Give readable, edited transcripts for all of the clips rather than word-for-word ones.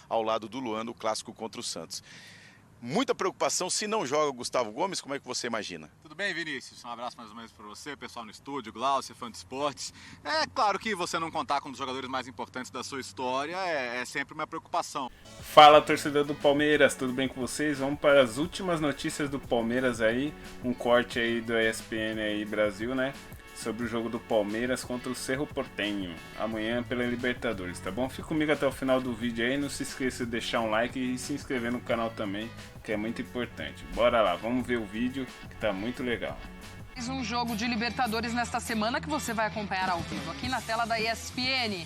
ao lado do Luan no clássico contra o Santos. Muita preocupação se não joga o Gustavo Gomes, como é que você imagina? Tudo bem, Vinícius? Um abraço mais ou menos para você, pessoal no estúdio, Glaucio, fã de esportes. É claro que você não contar com um dos jogadores mais importantes da sua história é sempre uma preocupação. Fala, torcedor do Palmeiras, tudo bem com vocês? Vamos para as últimas notícias do Palmeiras aí, um corte aí do ESPN aí Brasil, né? Sobre o jogo do Palmeiras contra o Cerro Porteño, amanhã pela Libertadores, tá bom? Fica comigo até o final do vídeo aí, não se esqueça de deixar um like e se inscrever no canal também, que é muito importante. Bora lá, vamos ver o vídeo que tá muito legal. Mais um jogo de Libertadores nesta semana que você vai acompanhar ao vivo aqui na tela da ESPN.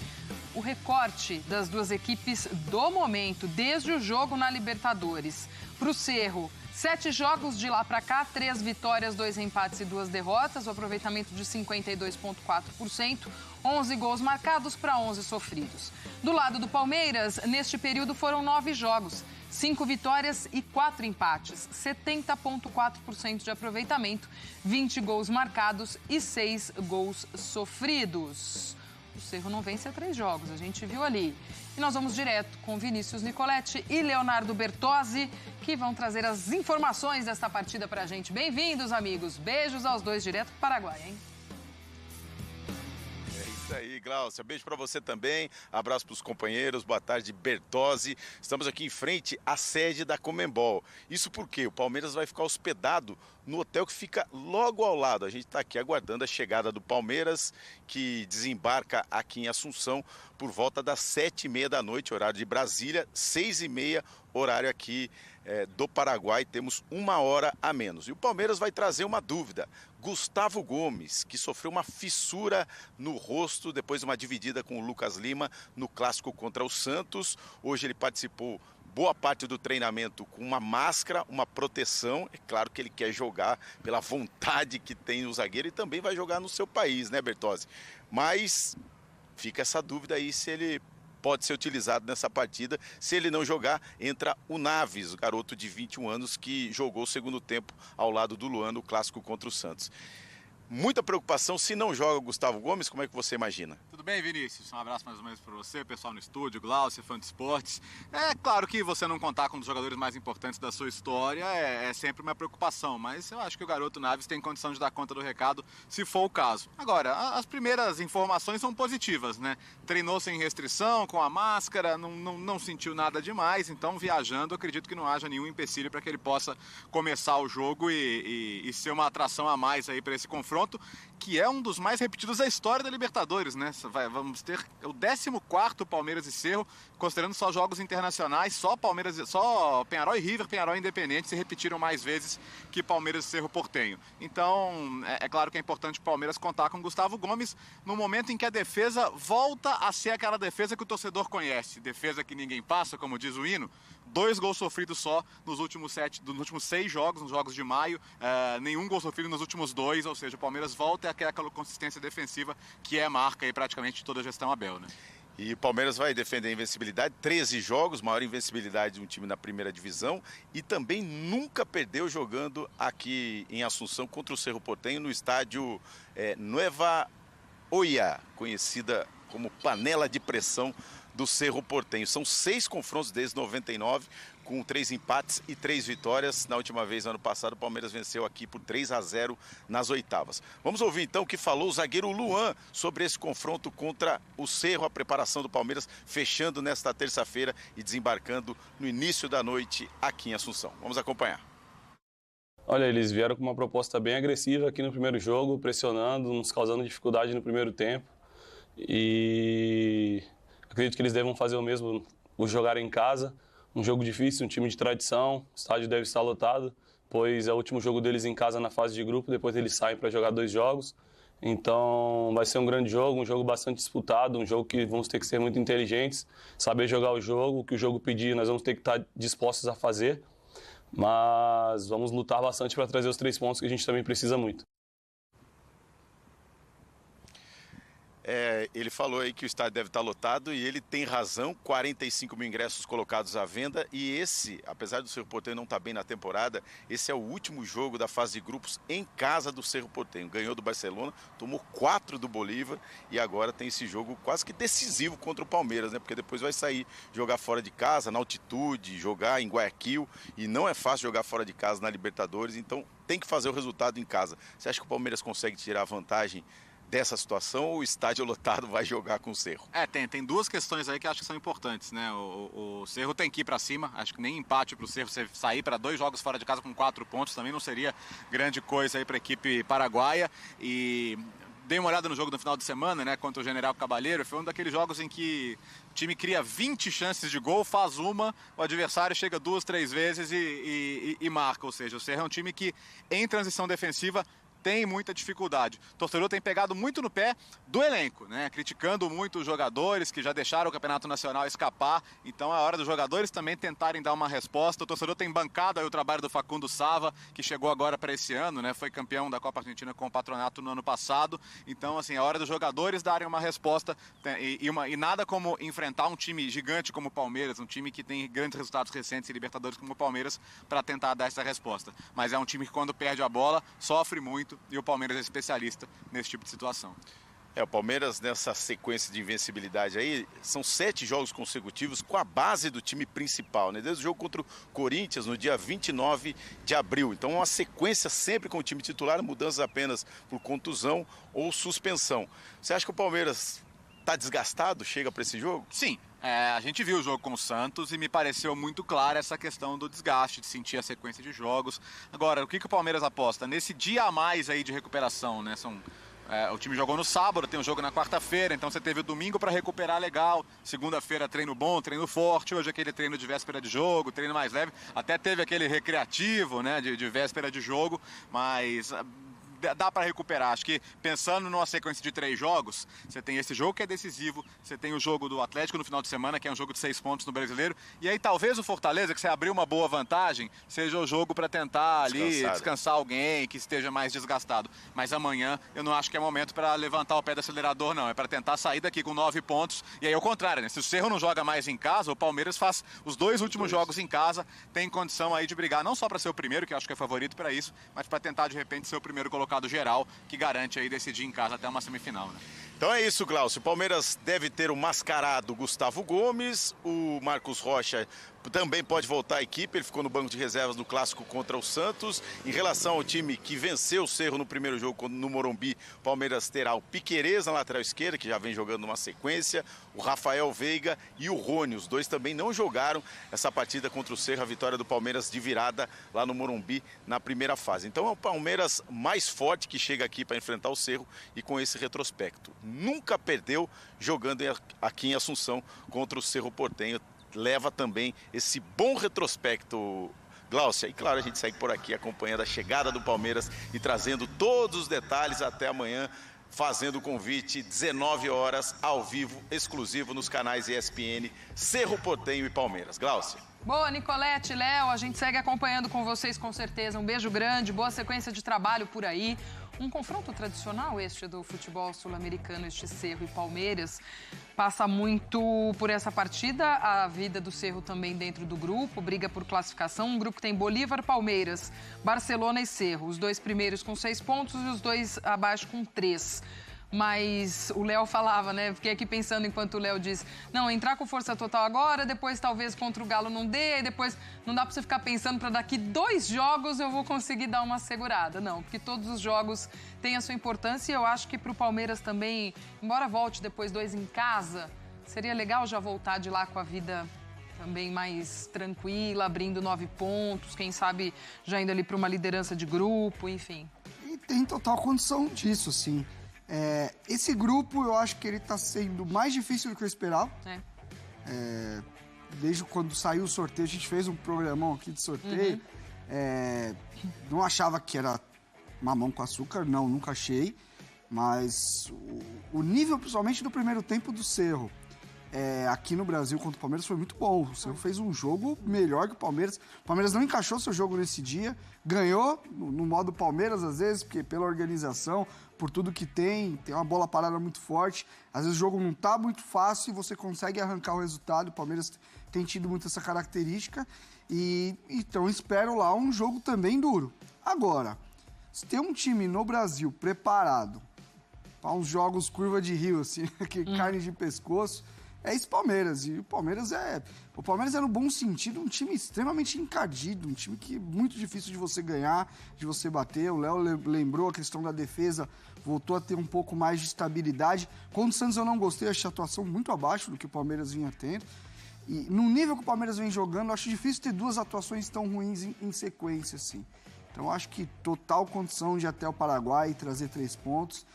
O recorte das duas equipes do momento, desde o jogo na Libertadores. Para o Cerro, 7 jogos de lá para cá, 3 vitórias, 2 empates e 2 derrotas, o aproveitamento de 52,4%, 11 gols marcados para 11 sofridos. Do lado do Palmeiras, neste período foram 9 jogos, 5 vitórias e 4 empates, 70,4% de aproveitamento, 20 gols marcados e 6 gols sofridos. O Cerro não vence há 3 jogos, a gente viu ali. E nós vamos direto com Vinícius Nicoletti e Leonardo Bertozzi, que vão trazer as informações desta partida pra gente. Bem-vindos, amigos. Beijos aos dois, direto do Paraguai, hein? É isso aí, Glaucia. Beijo para você também. Abraço para os companheiros. Boa tarde, Bertozzi. Estamos aqui em frente à sede da Conmebol. Isso porque o Palmeiras vai ficar hospedado no hotel que fica logo ao lado. A gente está aqui aguardando a chegada do Palmeiras, que desembarca aqui em Assunção por volta das 7h30 da noite, horário de Brasília, 6h30, horário aqui do Paraguai. Temos 1 hora a menos. E o Palmeiras vai trazer uma dúvida. Gustavo Gomes, que sofreu uma fissura no rosto depois de uma dividida com o Lucas Lima no clássico contra o Santos. Hoje ele participou boa parte do treinamento com uma máscara, uma proteção. É claro que ele quer jogar pela vontade que tem o zagueiro e também vai jogar no seu país, né, Bertozzi? Mas fica essa dúvida aí se ele pode ser utilizado nessa partida. Se ele não jogar, entra o Naves, o garoto de 21 anos que jogou o segundo tempo ao lado do Luan no clássico contra o Santos. Muita preocupação se não joga o Gustavo Gomes, como é que você imagina? Tudo bem, Vinícius? Um abraço mais ou menos para você, pessoal no estúdio, Glaucio, fã de esportes. É claro que você não contar com um dos jogadores mais importantes da sua história é sempre uma preocupação, mas eu acho que o garoto Naves tem condição de dar conta do recado, se for o caso. Agora, as primeiras informações são positivas, né? Treinou sem restrição, com a máscara, não sentiu nada demais, então viajando, acredito que não haja nenhum empecilho para que ele possa começar o jogo e ser uma atração a mais aí para esse confronto, que é um dos mais repetidos da história da Libertadores, né? Vamos ter o 14º Palmeiras e Cerro, considerando só jogos internacionais, só Peñarol e River, Peñarol e Independente se repetiram mais vezes que Palmeiras e Cerro Porteño. Então, é claro que é importante o Palmeiras contar com Gustavo Gomes no momento em que a defesa volta a ser aquela defesa que o torcedor conhece, defesa que ninguém passa, como diz o hino. 2 gols sofridos só nos últimos 6 jogos, nos jogos de maio, nenhum gol sofrido nos últimos 2, ou seja, o Palmeiras volta a aquela consistência defensiva que é marca aí praticamente de toda a gestão Abel, né? E o Palmeiras vai defender a invencibilidade, 13 jogos, maior invencibilidade de um time na primeira divisão, e também nunca perdeu jogando aqui em Assunção contra o Cerro Porteño no estádio Nueva Oia, conhecida como panela de pressão do Cerro Porteño. São 6 confrontos desde 99, com 3 empates e 3 vitórias. Na última vez, ano passado, o Palmeiras venceu aqui por 3-0 nas oitavas. Vamos ouvir então o que falou o zagueiro Luan sobre esse confronto contra o Cerro, a preparação do Palmeiras fechando nesta terça-feira e desembarcando no início da noite aqui em Assunção. Vamos acompanhar. Olha, eles vieram com uma proposta bem agressiva aqui no primeiro jogo, pressionando, nos causando dificuldade no primeiro tempo. E acredito que eles devam fazer o mesmo, o jogar em casa. Um jogo difícil, um time de tradição, o estádio deve estar lotado, pois é o último jogo deles em casa na fase de grupo, depois eles saem para jogar 2 jogos. Então vai ser um grande jogo, um jogo bastante disputado, um jogo que vamos ter que ser muito inteligentes, saber jogar o jogo, o que o jogo pedir nós vamos ter que estar dispostos a fazer, mas vamos lutar bastante para trazer os 3 pontos que a gente também precisa muito. Ele falou aí que o estádio deve estar lotado e ele tem razão, 45 mil ingressos colocados à venda e esse, apesar do Cerro Porteño não estar bem na temporada, esse é o último jogo da fase de grupos em casa do Cerro Porteño. Ganhou do Barcelona, tomou 4 do Bolívar e agora tem esse jogo quase que decisivo contra o Palmeiras, né? Porque depois vai sair jogar fora de casa, na altitude, jogar em Guayaquil e não é fácil jogar fora de casa na Libertadores, então tem que fazer o resultado em casa. Você acha que o Palmeiras consegue tirar vantagem dessa situação ou o estádio lotado vai jogar com o Cerro? Tem duas questões aí que acho que são importantes, né? O Cerro tem que ir para cima, acho que nem empate para o Cerro, você sair para 2 jogos fora de casa com 4 pontos também não seria grande coisa aí para a equipe paraguaia. E dei uma olhada no jogo do final de semana, né, contra o General Cabaleiro, foi um daqueles jogos em que o time cria 20 chances de gol, faz uma, o adversário chega 2, 3 vezes e marca, ou seja, o Cerro é um time que em transição defensiva tem muita dificuldade. O torcedor tem pegado muito no pé do elenco, né? Criticando muito os jogadores que já deixaram o Campeonato Nacional escapar. Então é hora dos jogadores também tentarem dar uma resposta. O torcedor tem bancado aí o trabalho do Facundo Sava, que chegou agora para esse ano, né? Foi campeão da Copa Argentina com o Patronato no ano passado. Então, assim, é hora dos jogadores darem uma resposta e nada como enfrentar um time gigante como o Palmeiras, um time que tem grandes resultados recentes em Libertadores como o Palmeiras, para tentar dar essa resposta. Mas é um time que quando perde a bola, sofre muito. E o Palmeiras é especialista nesse tipo de situação. O Palmeiras nessa sequência de invencibilidade aí, são 7 jogos consecutivos com a base do time principal, né? Desde o jogo contra o Corinthians no dia 29 de abril. Então uma sequência sempre com o time titular, mudanças apenas por contusão ou suspensão. Você acha que o Palmeiras está desgastado, chega para esse jogo? Sim. A gente viu o jogo com o Santos e me pareceu muito clara essa questão do desgaste, de sentir a sequência de jogos. Agora, o que o Palmeiras aposta? Nesse dia a mais aí de recuperação, né? O time jogou no sábado, tem um jogo na quarta-feira, então você teve o domingo para recuperar legal. Segunda-feira treino bom, treino forte, hoje aquele treino de véspera de jogo, treino mais leve. Até teve aquele recreativo, né, de véspera de jogo, mas dá para recuperar. Acho que pensando numa sequência de 3 jogos, você tem esse jogo que é decisivo, você tem o jogo do Atlético no final de semana, que é um jogo de 6 pontos no Brasileiro, e aí talvez o Fortaleza, que você abriu uma boa vantagem, seja o jogo para tentar ali descansar alguém que esteja mais desgastado. Mas amanhã eu não acho que é momento para levantar o pé do acelerador, não. É para tentar sair daqui com 9 pontos, e aí é o contrário, né? Se o Cerro não joga mais em casa, o Palmeiras faz os 2 últimos jogos em casa, tem condição aí de brigar, não só para ser o primeiro, que eu acho que é favorito para isso, mas para tentar de repente ser o primeiro colocado geral, que garante aí decidir em casa até uma semifinal, né? Então é isso, Glaucio. O Palmeiras deve ter o mascarado Gustavo Gomes, o Marcos Rocha também pode voltar à equipe, ele ficou no banco de reservas do clássico contra o Santos. Em relação ao time que venceu o Cerro no primeiro jogo no Morumbi, o Palmeiras terá o Piquerez na lateral esquerda, que já vem jogando numa sequência, o Rafael Veiga e o Rony. Os dois também não jogaram essa partida contra o Cerro, a vitória do Palmeiras de virada lá no Morumbi na primeira fase. Então é o Palmeiras mais forte que chega aqui para enfrentar o Cerro e com esse retrospecto. Nunca perdeu jogando aqui em Assunção contra o Cerro Porteño. Leva também esse bom retrospecto, Glaucia. E claro, a gente segue por aqui acompanhando a chegada do Palmeiras e trazendo todos os detalhes até amanhã, fazendo o convite, 19 horas, ao vivo, exclusivo nos canais ESPN, Cerro Porteño e Palmeiras. Glaucia. Boa, Nicolete, Léo, a gente segue acompanhando com vocês com certeza. Um beijo grande, boa sequência de trabalho por aí. Um confronto tradicional este do futebol sul-americano, este Cerro e Palmeiras. Passa muito por essa partida, a vida do Cerro também dentro do grupo, briga por classificação. Um grupo que tem Bolívar, Palmeiras, Barcelona e Cerro. Os 2 primeiros com 6 pontos e os 2 abaixo com 3. Mas o Léo falava, né? Fiquei aqui pensando enquanto o Léo diz, não, entrar com força total agora, depois talvez contra o Galo não dê, depois não dá pra você ficar pensando para daqui 2 jogos eu vou conseguir dar uma segurada. Não, porque todos os jogos têm a sua importância e eu acho que pro Palmeiras também, embora volte depois 2 em casa, seria legal já voltar de lá com a vida também mais tranquila, abrindo 9 pontos, quem sabe já indo ali para uma liderança de grupo, enfim. E tem total condição disso, sim. Esse grupo, eu acho que ele está sendo mais difícil do que eu esperava. Desde quando saiu o sorteio, a gente fez um programão aqui de sorteio. Não achava que era mamão com açúcar, não, nunca achei. Mas o nível, principalmente do primeiro tempo do Cerro, aqui no Brasil contra o Palmeiras foi muito bom. O Cerro fez um jogo melhor que o Palmeiras. O Palmeiras não encaixou seu jogo nesse dia, ganhou no modo Palmeiras às vezes, porque pela organização, por tudo que tem uma bola parada muito forte. Às vezes o jogo não tá muito fácil e você consegue arrancar o resultado. O Palmeiras tem tido muito essa característica e então espero lá um jogo também duro. Agora, se tem um time no Brasil preparado para uns jogos curva de rio, assim, que carne de pescoço, é esse Palmeiras. E o Palmeiras é no bom sentido um time extremamente encardido, um time que é muito difícil de você ganhar, de você bater. O Léo lembrou a questão da defesa, voltou a ter um pouco mais de estabilidade. Contra o Santos eu não gostei, achei a atuação muito abaixo do que o Palmeiras vinha tendo. E no nível que o Palmeiras vem jogando, eu acho difícil ter duas atuações tão ruins em sequência, assim. Então eu acho que total condição de ir até o Paraguai e trazer 3 pontos.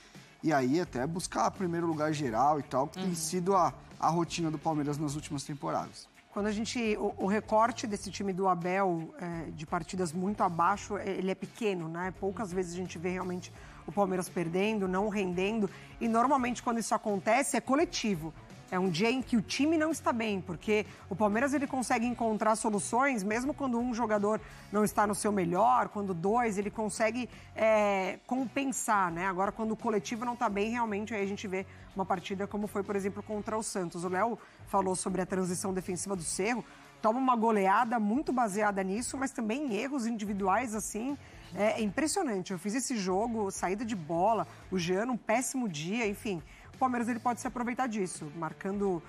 E aí até buscar primeiro lugar geral e tal, que tem sido a rotina do Palmeiras nas últimas temporadas. Quando a gente... O recorte desse time do Abel, de partidas muito abaixo, ele é pequeno, né? Poucas vezes a gente vê realmente o Palmeiras perdendo, não rendendo. E normalmente quando isso acontece é coletivo. É um dia em que o time não está bem, porque o Palmeiras ele consegue encontrar soluções, mesmo quando um jogador não está no seu melhor, quando dois, ele consegue compensar, né? Agora, quando o coletivo não está bem, realmente aí a gente vê uma partida como foi, por exemplo, contra o Santos. O Léo falou sobre a transição defensiva do Cerro, toma uma goleada muito baseada nisso, mas também em erros individuais, assim, é impressionante. Eu fiz esse jogo, saída de bola, o Jean, um péssimo dia, enfim... O Palmeiras ele pode se aproveitar disso, marcando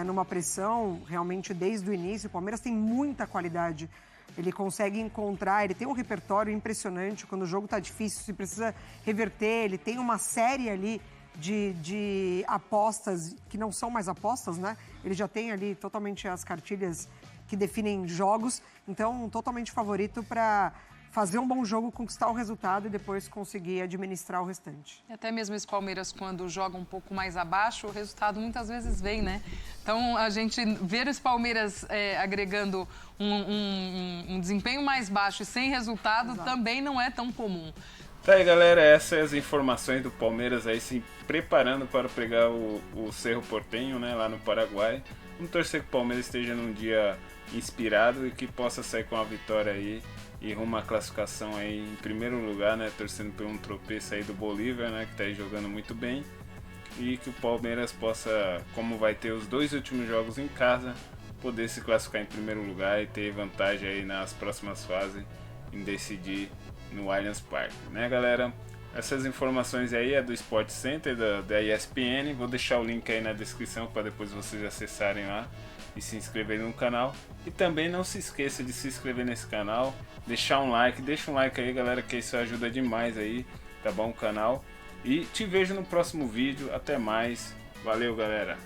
numa pressão realmente desde o início. O Palmeiras tem muita qualidade, ele consegue encontrar, ele tem um repertório impressionante. Quando o jogo está difícil, se precisa reverter, ele tem uma série ali de apostas que não são mais apostas, né? Ele já tem ali totalmente as cartilhas que definem jogos, então totalmente favorito para fazer um bom jogo, conquistar o resultado e depois conseguir administrar o restante. E até mesmo esse Palmeiras, quando joga um pouco mais abaixo, o resultado muitas vezes vem, né? Então, a gente ver esse Palmeiras agregando um desempenho mais baixo e sem resultado também não é tão comum. Tá aí, galera, essas as informações do Palmeiras aí se preparando para pegar o Cerro Porteño, né, lá no Paraguai. Vamos torcer que o Palmeiras esteja num dia inspirado e que possa sair com a vitória aí e rumo à classificação aí em primeiro lugar, né, torcendo por um tropeço aí do Bolívar, né, que tá aí jogando muito bem, e que o Palmeiras possa, como vai ter os 2 últimos jogos em casa, poder se classificar em primeiro lugar e ter vantagem aí nas próximas fases em decidir no Allianz Parque, né, galera? Essas informações aí é do Sport Center da ESPN, vou deixar o link aí na descrição para depois vocês acessarem lá e se inscreverem no canal. E também não se esqueça de se inscrever nesse canal, deixar um like, deixa um like aí, galera, que isso ajuda demais aí, tá bom, o canal. E te vejo no próximo vídeo, até mais, valeu, galera!